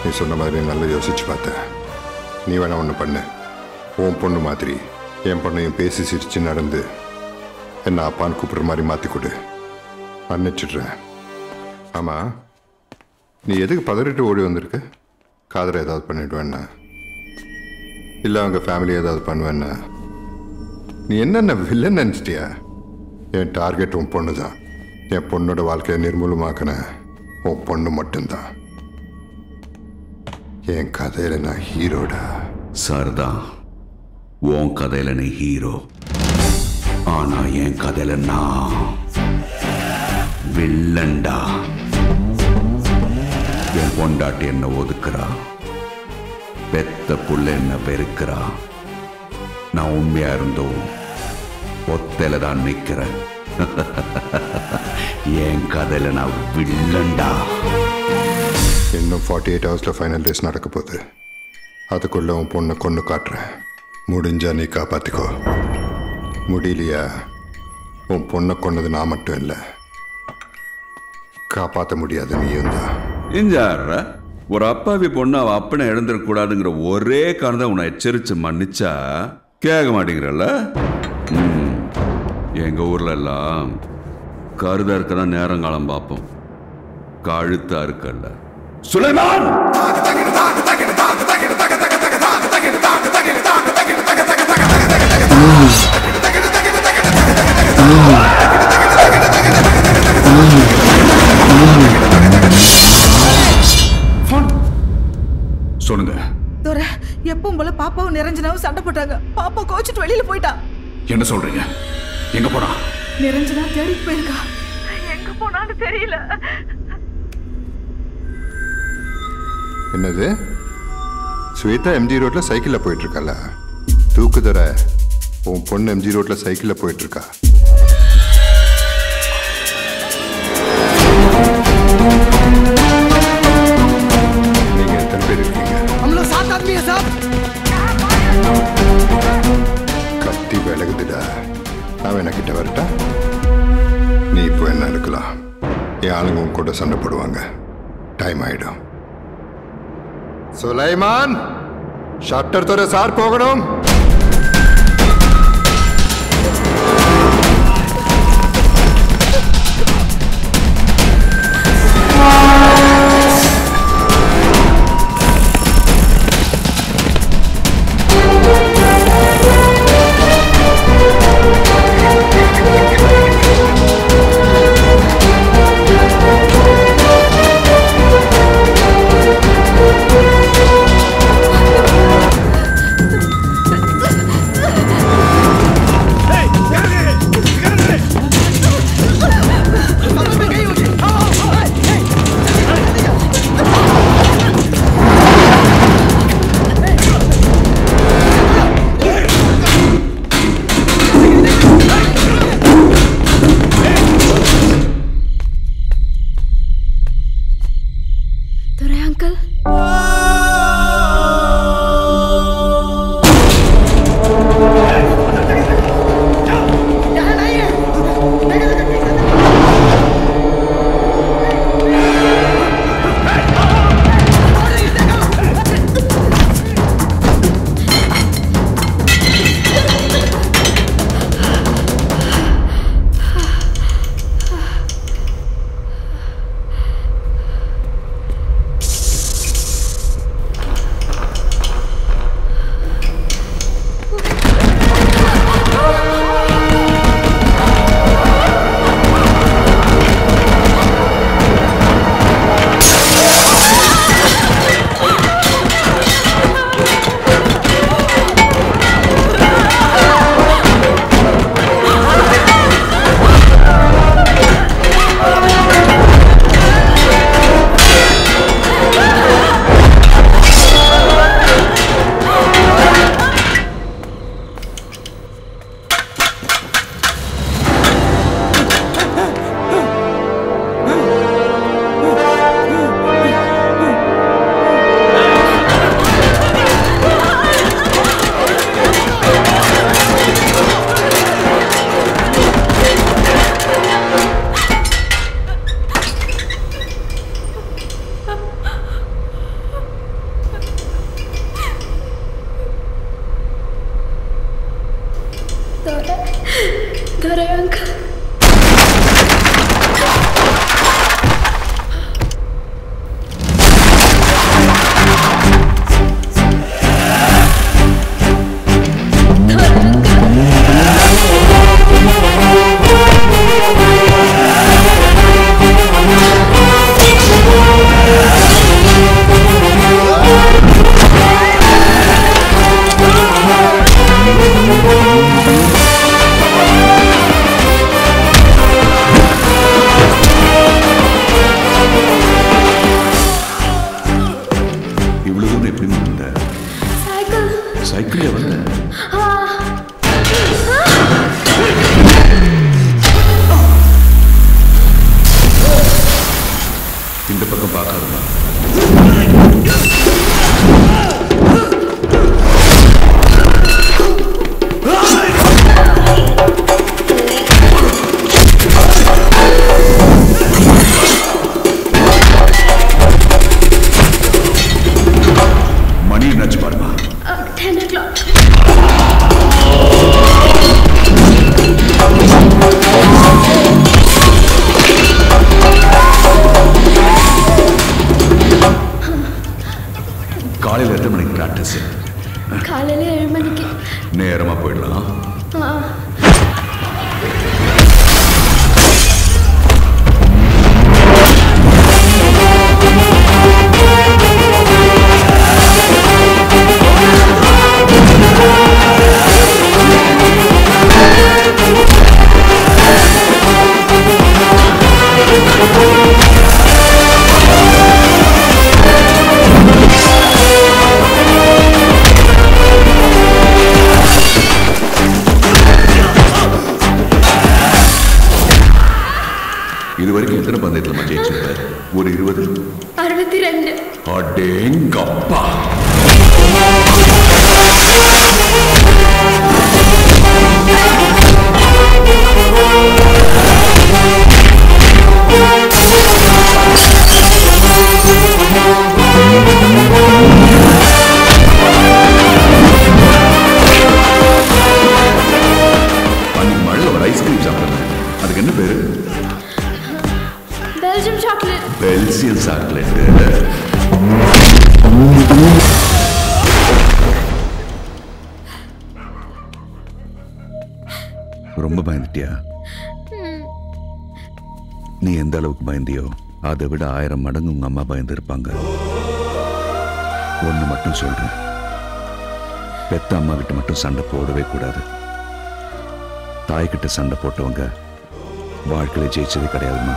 நீ சொன்ன மாதிரி நல்லா யோசிச்சு பார்த்தேன். நீ வேணா ஒன்று பண்ணு. உன் பொண்ணு மாதிரி என் பொண்ணையும் பேசி சிரிச்சு நடந்து என்ன அப்பான்னு கூப்பிடுற மாதிரி மாற்றி கொடு. மன்னிச்சிடுறேன். ஆமாம், நீ எதுக்கு பதறிட்டு ஓடி வந்திருக்க? காதலை ஏதாவது பண்ணிடுவேன்னா, இல்லை அவங்க ஃபேமிலி ஏதாவது பண்ணுவேன்னா? நீ என்னென்ன வில்லன் நினச்சிட்டியா? என் டார்கெட் உன் பொண்ணு தான். என் பொண்ணோட வாழ்க்கையை நிர்மூலமாக்கின உன் பொண்ணு மட்டும்தான். என் கதையில நான் ஹீரோடா. சரிதான், உன் கதையில நீ ஹீரோ. ஆனா என் கதையில நான் வில்லன்டா. என் பொண்டாட்டி என்ன ஒதுக்குறா, பெத்த புள்ள என்ன வெறுக்கிறா. நான் உண்மையா இருந்தோம் ஒத்தையில தான் நிக்கிறேன். என் கதையில நான் வில்லன்டா. இன்னும் 48 ஹவர்ஸில் ஃபைனல் ரேஸ் நடக்க போகுது. அதுக்குள்ள உன் பொண்ணை கொண்டு காட்டுறேன். முடிஞ்சா நீ காப்பாற்றிக்கோ. முடியலையா, உன் பொண்ணை கொன்னது நான் மட்டும் இல்லை, காப்பாற்ற முடியாது நீயும் தான். இஞ்சார ஒரு அப்பாவி பொண்ணு அவ அப்பனை இழந்துடக்கூடாதுங்கிற ஒரே காரணம் உன்னை எச்சரிச்சு மன்னிச்சா கேட்க மாட்டேங்கிறல்ல. எங்க ஊர்ல எல்லாம் கருதா இருக்கதான் நேரங்காலம் பார்ப்போம், கழுத்தா இருக்கல்ல. சுலைமான், சொல்லுங்க. எப்பவும் போல பாப்பாவும் நிரஞ்சனாவும் சண்டை போட்டாங்க. பாப்பா கோச்சிட்டு வெளியில போயிட்டா. என்ன சொல்றீங்க? எங்க போனா? நிரஞ்சனா தேடிட்டு போயிருக்கா. எங்க போனான்னு தெரியல. என்னது? ஸ்வேதா எம்ஜி ரோட்ல சைக்கிள்ல போயிட்டு இருக்கல? தூக்குதர உன் பொண்ணு எம்ஜி ரோட்ல சைக்கிள்ல போயிட்டு இருக்கா. நீங்க எத்தனை பேர் இருக்கீங்க? கத்தி விலகுதுடா. நான் எனக்கிட்ட வரட்டா? நீ இப்போ என்ன எடுக்கலாம்? என் ஆளுங்க உன் கூட சண்டை போடுவாங்க. டைம் ஆயிடும். சுலைமான், ஷட்டர் தர சார் போகணும். இந்த பக்கம் பார்க்காதமா. மணி என்னாச்சு பாருமா. 10 o'clock. காலையில் எத்தனை மணிக்கு பிராக்டிஸ்? காலையில் 7 மணிக்கு. நேரமாக போயிடலாம். இது வரைக்கும் எத்தனை பந்தயத்தில் நம்ம ஜெயிச்சிருக்க? ஒரு 20. 62. அடேங்கப்பா. அன்னைக்கு மழையில் ஒரு ஐஸ்கிரீம் சாப்பிட்றேன். அதுக்கு என்ன பேரு? Belgium chocolate. Belgium chocolate. ரொம்ப பயந்துட்டியா? நீ எந்த அளவுக்கு பயந்தியோ அதை விட 1000 மடங்கு உங்க அம்மா பயந்து இருப்பாங்க. ஒன்று மட்டும் சொல்றேன், பெத்த அம்மா கிட்ட மட்டும் சண்டை போடவே கூடாது. தாய்கிட்ட சண்டை போட்டவங்க வாழ்க்கையில ஜெயிச்சது கிடையாதுமா.